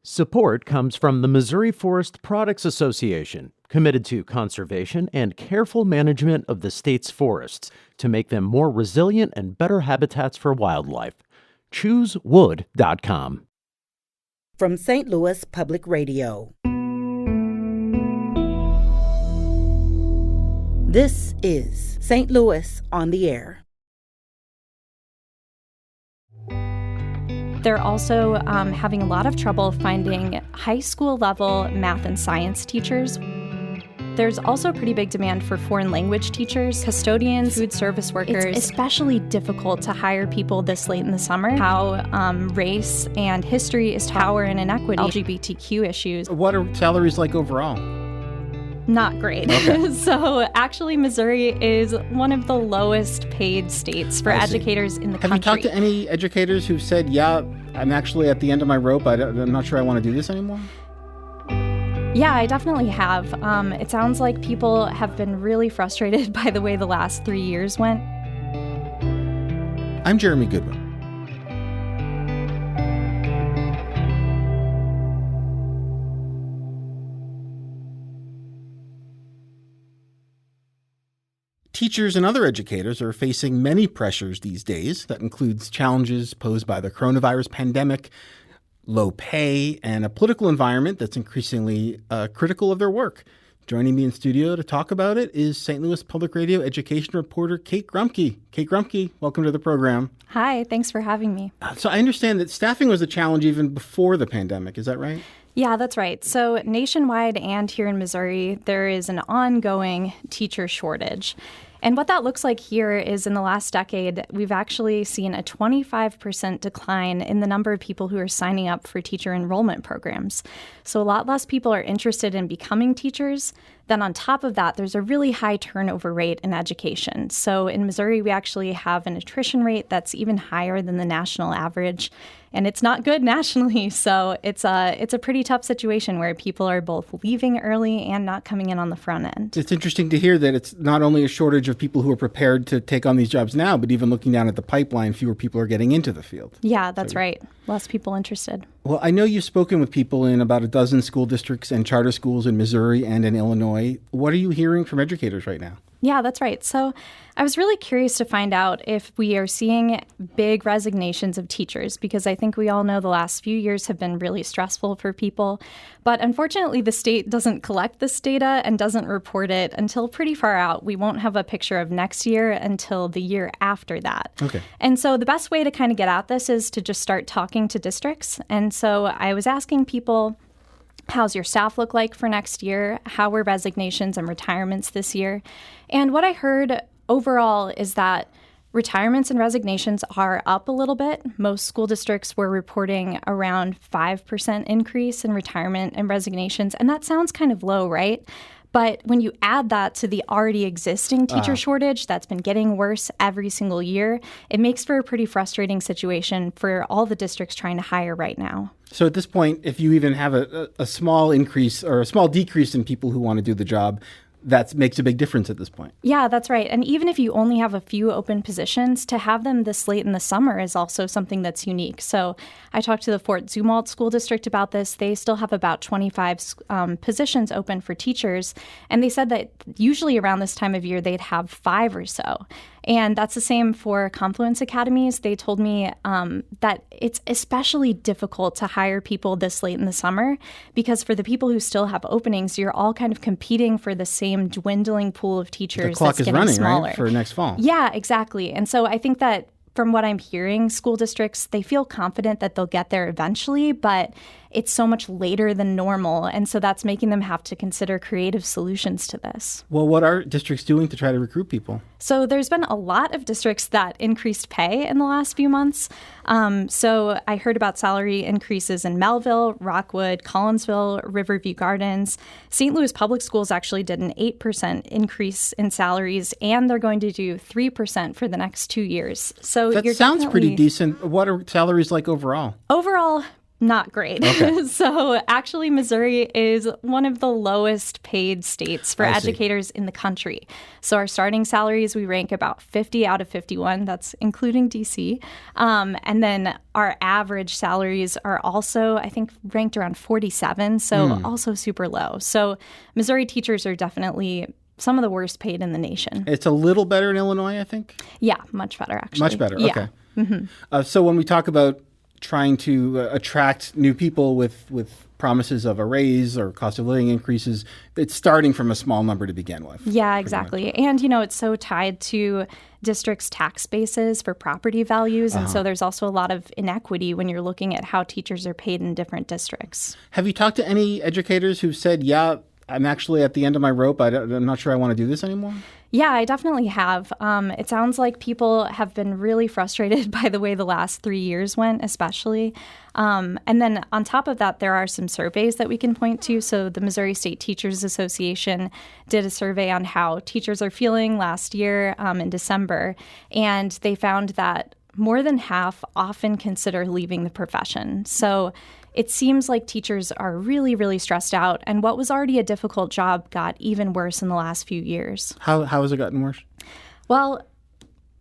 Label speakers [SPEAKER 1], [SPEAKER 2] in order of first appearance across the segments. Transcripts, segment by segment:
[SPEAKER 1] Support comes from the Missouri Forest Products Association, committed to conservation and careful management of the state's forests to make them more resilient and better habitats for wildlife. ChooseWood.com.
[SPEAKER 2] From St. Louis Public Radio. This is St. Louis on the Air.
[SPEAKER 3] They're also having a lot of trouble finding high school level math and science teachers. There's also a pretty big demand for foreign language teachers, custodians, food service workers. It's especially difficult to hire people this late in the summer. How race and history is power and inequity, LGBTQ issues.
[SPEAKER 4] What are salaries like overall?
[SPEAKER 3] Not great.
[SPEAKER 4] Okay.
[SPEAKER 3] So actually, Missouri is one of the lowest paid states for educators in the country.
[SPEAKER 4] Have you talked to any educators who've said, yeah, I'm actually at the end of my rope, I'm not sure I want to do this anymore?
[SPEAKER 3] Yeah, I definitely have. It sounds like people have been really frustrated by the way the last 3 years went.
[SPEAKER 4] I'm Jeremy Goodwin. Teachers and other educators are facing many pressures these days. That includes challenges posed by the coronavirus pandemic, low pay, and a political environment that's increasingly critical of their work. Joining me in studio to talk about it is St. Louis Public Radio education reporter Kate Grumke. Kate Grumke, welcome to the program.
[SPEAKER 3] Hi, thanks for having me.
[SPEAKER 4] So I understand that staffing was a challenge even before the pandemic. Is that right?
[SPEAKER 3] Yeah, that's right. So nationwide and here in Missouri, there is an ongoing teacher shortage. And what that looks like here is in the last decade, we've actually seen a 25% decline in the number of people who are signing up for teacher enrollment programs. So a lot less people are interested in becoming teachers. Then on top of that, there's a really high turnover rate in education. So in Missouri, we actually have an attrition rate that's even higher than the national average. And it's not good nationally. So it's a pretty tough situation where people are both leaving early and not coming in on the front end.
[SPEAKER 4] It's interesting to hear that it's not only a shortage of people who are prepared to take on these jobs now, but even looking down at the pipeline, fewer people are getting into the field.
[SPEAKER 3] Yeah, that's right. Less people interested.
[SPEAKER 4] Well, I know you've spoken with people in about a dozen school districts and charter schools in Missouri and in Illinois. What are you hearing from educators right now?
[SPEAKER 3] Yeah, that's right. So I was really curious to find out if we are seeing big resignations of teachers, because I think we all know the last few years have been really stressful for people. But unfortunately, the state doesn't collect this data and doesn't report it until pretty far out. We won't have a picture of next year until the year after that.
[SPEAKER 4] Okay.
[SPEAKER 3] And so the best way to kind of get at this is to just start talking to districts. And so I was asking people, how's your staff look like for next year? How were resignations and retirements this year? And what I heard overall is that retirements and resignations are up a little bit. Most school districts were reporting around 5% increase in retirement and resignations. And that sounds kind of low, right? But when you add that to the already existing teacher shortage that's been getting worse every single year, it makes for a pretty frustrating situation for all the districts trying to hire right now.
[SPEAKER 4] So at this point, if you even have a small increase or a small decrease in people who want to do the job, that makes a big difference at this point.
[SPEAKER 3] Yeah, that's right. And even if you only have a few open positions, to have them this late in the summer is also something that's unique. So I talked to the Fort Zumwalt School District about this. They still have about 25 positions open for teachers. And they said that usually around this time of year, they'd have 5 or so. And that's the same for Confluence Academies. They told me that it's especially difficult to hire people this late in the summer because for the people who still have openings, you're all kind of competing for the same dwindling pool of teachers.
[SPEAKER 4] The clock
[SPEAKER 3] that's
[SPEAKER 4] is
[SPEAKER 3] getting
[SPEAKER 4] running,
[SPEAKER 3] smaller.
[SPEAKER 4] right, for next fall.
[SPEAKER 3] Yeah, exactly. And so I think that from what I'm hearing, school districts, they feel confident that they'll get there eventually, but it's so much later than normal. And so that's making them have to consider creative solutions to this.
[SPEAKER 4] Well, what are districts doing to try to recruit people?
[SPEAKER 3] So there's been a lot of districts that increased pay in the last few months. So I heard about salary increases in Melville, Rockwood, Collinsville, Riverview Gardens. St. Louis Public Schools actually did an 8% increase in salaries, and they're going to do 3% for the next 2 years. So
[SPEAKER 4] that
[SPEAKER 3] you're
[SPEAKER 4] sounds pretty decent. What are salaries like overall?
[SPEAKER 3] Overall, not great.
[SPEAKER 4] Okay.
[SPEAKER 3] So actually, Missouri is one of the lowest paid states for educators in the country. So our starting salaries, we rank about 50 out of 51. That's including DC. And then our average salaries are also, I think, ranked around 47. So also super low. So Missouri teachers are definitely some of the worst paid in the nation.
[SPEAKER 4] It's a little better in Illinois, I think?
[SPEAKER 3] Yeah, much better, actually.
[SPEAKER 4] Much better,
[SPEAKER 3] Yeah.
[SPEAKER 4] okay. Mm-hmm. So when we talk about trying to attract new people with promises of a raise or cost of living increases, it's starting from a small number to begin with.
[SPEAKER 3] Yeah, exactly. And, it's so tied to districts' tax bases for property values. And so there's also a lot of inequity when you're looking at how teachers are paid in different districts.
[SPEAKER 4] Have you talked to any educators who've said, yeah, I'm actually at the end of my rope. I'm not sure I want to do this anymore?
[SPEAKER 3] Yeah, I definitely have. It sounds like people have been really frustrated by the way the last 3 years went, especially. And then on top of that, there are some surveys that we can point to. So the Missouri State Teachers Association did a survey on how teachers are feeling last year in December. And they found that more than half often consider leaving the profession. So it seems like teachers are really, really stressed out, and what was already a difficult job got even worse in the last few years.
[SPEAKER 4] How has it gotten worse?
[SPEAKER 3] Well,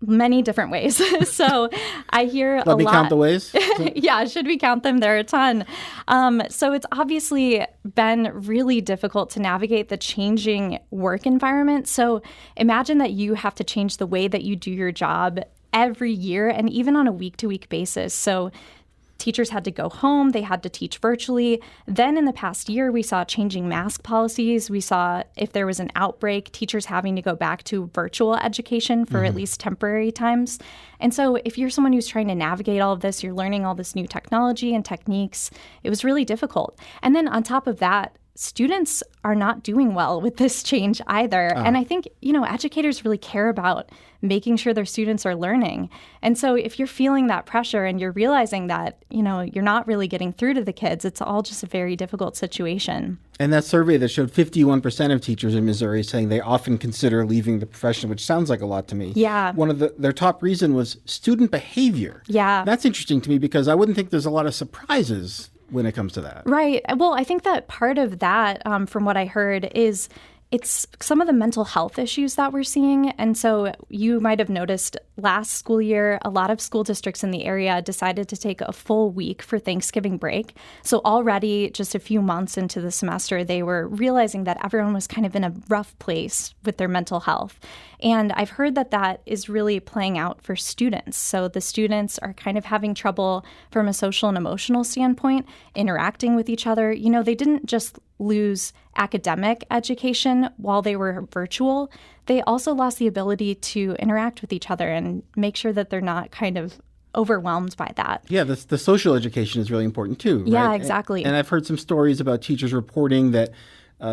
[SPEAKER 3] many different ways. So I hear a lot.
[SPEAKER 4] Let me count the ways?
[SPEAKER 3] Yeah, should we count them? There are a ton. So it's obviously been really difficult to navigate the changing work environment. So imagine that you have to change the way that you do your job every year and even on a week-to-week basis. So teachers had to go home. They had to teach virtually. Then in the past year, we saw changing mask policies. We saw if there was an outbreak, teachers having to go back to virtual education for at least temporary times. And so if you're someone who's trying to navigate all of this, you're learning all this new technology and techniques, it was really difficult. And then on top of that, students are not doing well with this change either. And I think, educators really care about making sure their students are learning. And so if you're feeling that pressure and you're realizing that, you're not really getting through to the kids, it's all just a very difficult situation.
[SPEAKER 4] And that survey that showed 51% of teachers in Missouri saying they often consider leaving the profession, which sounds like a lot to me.
[SPEAKER 3] Yeah.
[SPEAKER 4] One of their top reason was student behavior.
[SPEAKER 3] Yeah.
[SPEAKER 4] That's interesting to me because I wouldn't think there's a lot of surprises when it comes to that.
[SPEAKER 3] Right. Well, I think that part of that, from what I heard, is it's some of the mental health issues that we're seeing. And so you might have noticed last school year, a lot of school districts in the area decided to take a full week for Thanksgiving break. So already just a few months into the semester, they were realizing that everyone was kind of in a rough place with their mental health. And I've heard that that is really playing out for students. So the students are kind of having trouble from a social and emotional standpoint, interacting with each other. They didn't just lose academic education while they were virtual. They also lost the ability to interact with each other and make sure that they're not kind of overwhelmed by that.
[SPEAKER 4] Yeah, the social education is really important too.
[SPEAKER 3] Yeah,
[SPEAKER 4] right?
[SPEAKER 3] exactly.
[SPEAKER 4] And I've heard some stories about teachers reporting that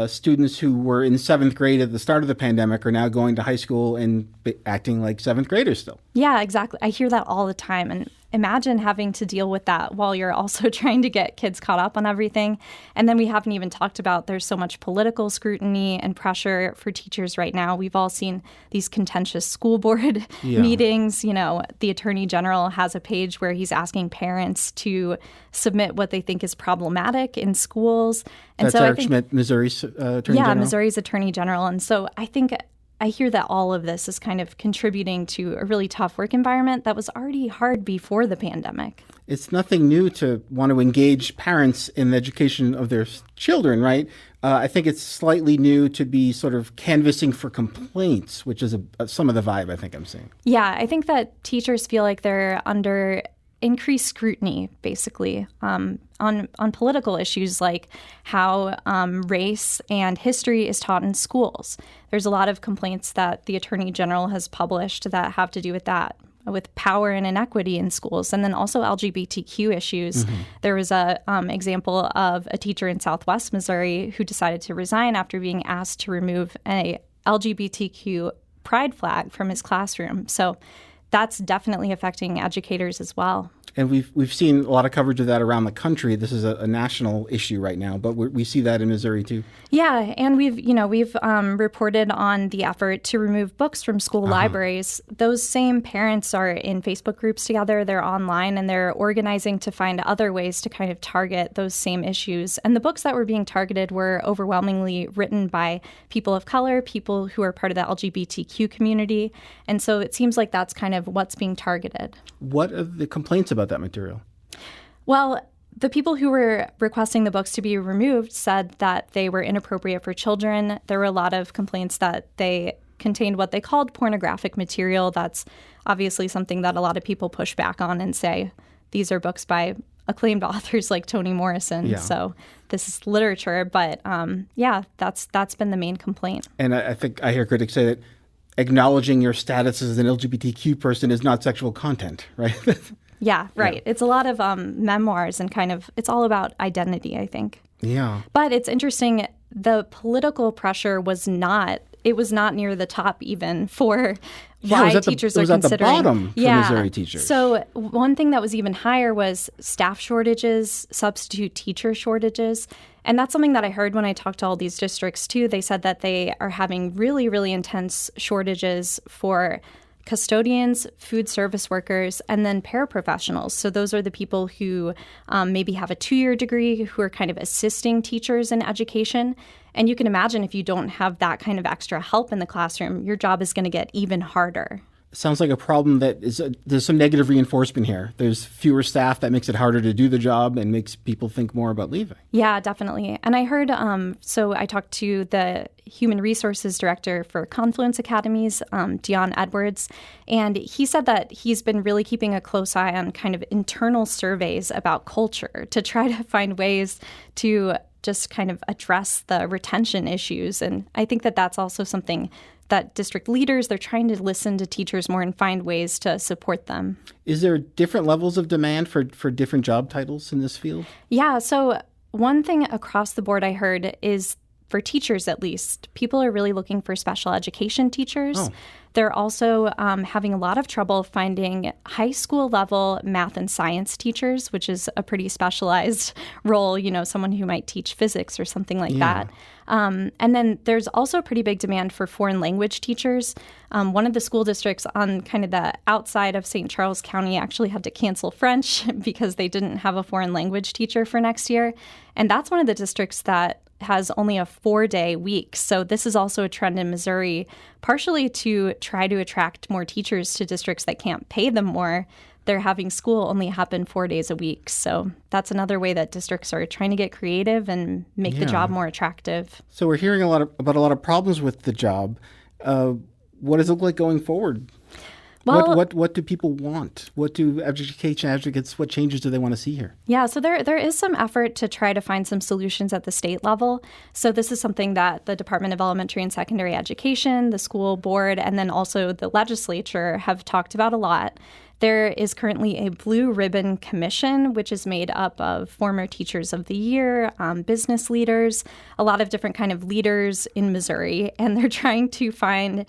[SPEAKER 4] students who were in 7th grade at the start of the pandemic are now going to high school and acting like 7th graders still.
[SPEAKER 3] Yeah, exactly. I hear that all the time. And imagine having to deal with that while you're also trying to get kids caught up on everything. And then we haven't even talked about there's so much political scrutiny and pressure for teachers right now. We've all seen these contentious school board meetings. The Attorney General has a page where he's asking parents to submit what they think is problematic in schools. And
[SPEAKER 4] That's Eric Schmidt, Missouri's Attorney General?
[SPEAKER 3] Yeah, Missouri's Attorney General. And so I hear that all of this is kind of contributing to a really tough work environment that was already hard before the pandemic.
[SPEAKER 4] It's nothing new to want to engage parents in the education of their children, right? I think it's slightly new to be sort of canvassing for complaints, which is some of the vibe I think I'm seeing.
[SPEAKER 3] Yeah, I think that teachers feel like they're under increased scrutiny, basically, on political issues like how race and history is taught in schools. There's a lot of complaints that the Attorney General has published that have to do with that, with power and inequity in schools, and then also LGBTQ issues. Mm-hmm. There was a example of a teacher in Southwest Missouri who decided to resign after being asked to remove a LGBTQ pride flag from his classroom. So that's definitely affecting educators as well.
[SPEAKER 4] And we've seen a lot of coverage of that around the country. This is a national issue right now, but we see that in Missouri too.
[SPEAKER 3] Yeah, and we've reported on the effort to remove books from school libraries. Those same parents are in Facebook groups together. They're online, and they're organizing to find other ways to kind of target those same issues. And the books that were being targeted were overwhelmingly written by people of color, people who are part of the LGBTQ community. And so it seems like that's kind of what's being targeted.
[SPEAKER 4] What are the complaints about that material?
[SPEAKER 3] Well, the people who were requesting the books to be removed said that they were inappropriate for children. There were a lot of complaints that they contained what they called pornographic material. That's obviously something that a lot of people push back on and say, these are books by acclaimed authors like Toni Morrison.
[SPEAKER 4] Yeah.
[SPEAKER 3] So this is literature. But that's been the main complaint.
[SPEAKER 4] And I think I hear critics say that acknowledging your status as an LGBTQ person is not sexual content, right?
[SPEAKER 3] Yeah, right.
[SPEAKER 4] Yeah.
[SPEAKER 3] It's a lot of memoirs and it's all about identity, I think.
[SPEAKER 4] Yeah.
[SPEAKER 3] But it's interesting, the political pressure was not near the top even for why teachers are considering.
[SPEAKER 4] It was at the bottom for Missouri teachers.
[SPEAKER 3] So one thing that was even higher was staff shortages, substitute teacher shortages. And that's something that I heard when I talked to all these districts too. They said that they are having really, really intense shortages for custodians, food service workers, and then paraprofessionals. So those are the people who maybe have a 2-year degree, who are kind of assisting teachers in education. And you can imagine if you don't have that kind of extra help in the classroom, your job is going to get even harder.
[SPEAKER 4] Sounds like a problem that there's some negative reinforcement here. There's fewer staff. That makes it harder to do the job and makes people think more about leaving.
[SPEAKER 3] Yeah, definitely. And I heard, so I talked to the Human Resources Director for Confluence Academies, Dion Edwards, and he said that he's been really keeping a close eye on kind of internal surveys about culture to try to find ways to just kind of address the retention issues. And I think that that's also something that district leaders, they're trying to listen to teachers more and find ways to support them.
[SPEAKER 4] Is there different levels of demand for different job titles in this field?
[SPEAKER 3] Yeah, so one thing across the board I heard is, for teachers at least, people are really looking for special education teachers.
[SPEAKER 4] Oh.
[SPEAKER 3] They're also having a lot of trouble finding high school level math and science teachers, which is a pretty specialized role, someone who might teach physics or something like that. And then there's also a pretty big demand for foreign language teachers. One of the school districts on kind of the outside of St. Charles County actually had to cancel French because they didn't have a foreign language teacher for next year. And that's one of the districts that has only a 4-day week. So this is also a trend in Missouri, partially to try to attract more teachers to districts that can't pay them more. They're having school only happen 4 days a week. So that's another way that districts are trying to get creative and make the job more attractive.
[SPEAKER 4] So we're hearing about a lot of problems with the job. What does it look like going forward?
[SPEAKER 3] Well,
[SPEAKER 4] what do people want? What do education advocates, what changes do they want to see here?
[SPEAKER 3] Yeah, so there is some effort to try to find some solutions at the state level. So this is something that the Department of Elementary and Secondary Education, the school board, and then also the legislature have talked about a lot. There is currently a Blue Ribbon Commission, which is made up of former teachers of the year, business leaders, a lot of different kind of leaders in Missouri, and they're trying to find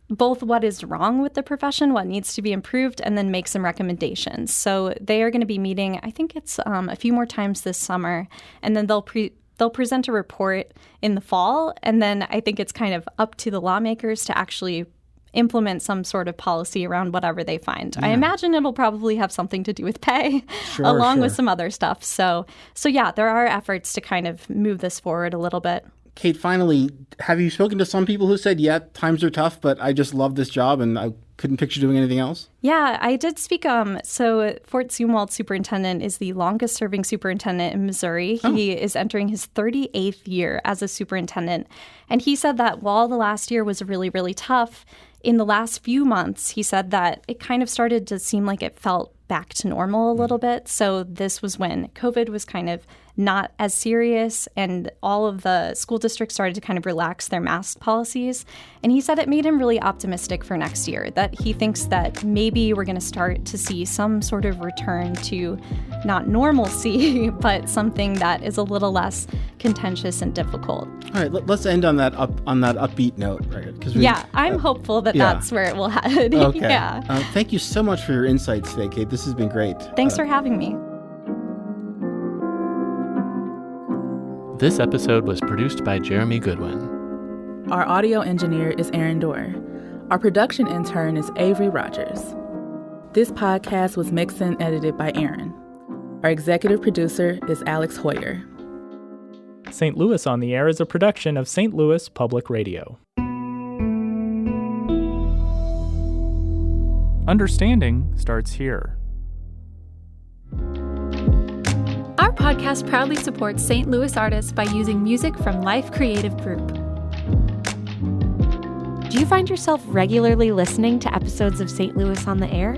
[SPEAKER 3] both what is wrong with the profession, what needs to be improved, and then make some recommendations. So they are going to be meeting, I think it's a few more times this summer, and then they'll present a report in the fall, and then I think it's kind of up to the lawmakers to actually implement some sort of policy around whatever they find. I imagine it'll probably have something to do with pay, along with some other stuff. So yeah, there are efforts to kind of move this forward a little bit.
[SPEAKER 4] Kate, finally, have you spoken to some people who said, yeah, times are tough, but I just love this job and I couldn't picture doing anything else?
[SPEAKER 3] Yeah, I did speak. So Fort Zumwalt superintendent is the longest serving superintendent in Missouri. Oh. He is entering his 38th year as a superintendent. And he said that while the last year was really, really tough, in the last few months, he said that it kind of started to seem like it felt back to normal a little bit. So this was when COVID was kind of not as serious, and all of the school districts started to kind of relax their mask policies. And he said it made him really optimistic for next year, that he thinks that maybe we're going to start to see some sort of return to not normalcy, but something that is a little less contentious and difficult.
[SPEAKER 4] All right, let's end on that upbeat note, right?
[SPEAKER 3] I'm hopeful that that's where it will head.
[SPEAKER 4] Okay.
[SPEAKER 3] Yeah.
[SPEAKER 4] Thank you so much for your insights today, Kate. This has been great.
[SPEAKER 3] Thanks for having me.
[SPEAKER 5] This episode was produced by Jeremy Goodwin.
[SPEAKER 6] Our audio engineer is Aaron Dorr. Our production intern is Avery Rogers. This podcast was mixed and edited by Aaron. Our executive producer is Alex Hoyer.
[SPEAKER 7] St. Louis on the Air is a production of St. Louis Public Radio. Understanding starts here.
[SPEAKER 8] Our podcast proudly supports St. Louis artists by using music from Life Creative Group.
[SPEAKER 9] Do you find yourself regularly listening to episodes of St. Louis on the Air?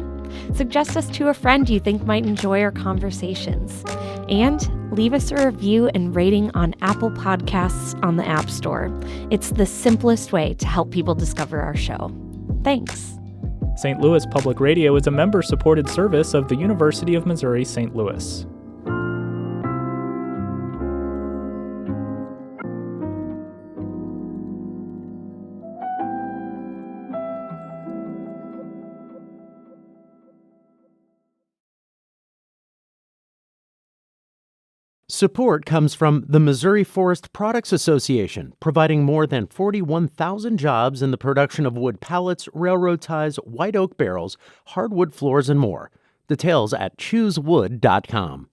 [SPEAKER 9] Suggest us to a friend you think might enjoy our conversations. And leave us a review and rating on Apple Podcasts on the App Store. It's the simplest way to help people discover our show. Thanks.
[SPEAKER 7] St. Louis Public Radio is a member-supported service of the University of Missouri St. Louis.
[SPEAKER 1] Support comes from the Missouri Forest Products Association, providing more than 41,000 jobs in the production of wood pallets, railroad ties, white oak barrels, hardwood floors, and more. Details at choosewood.com.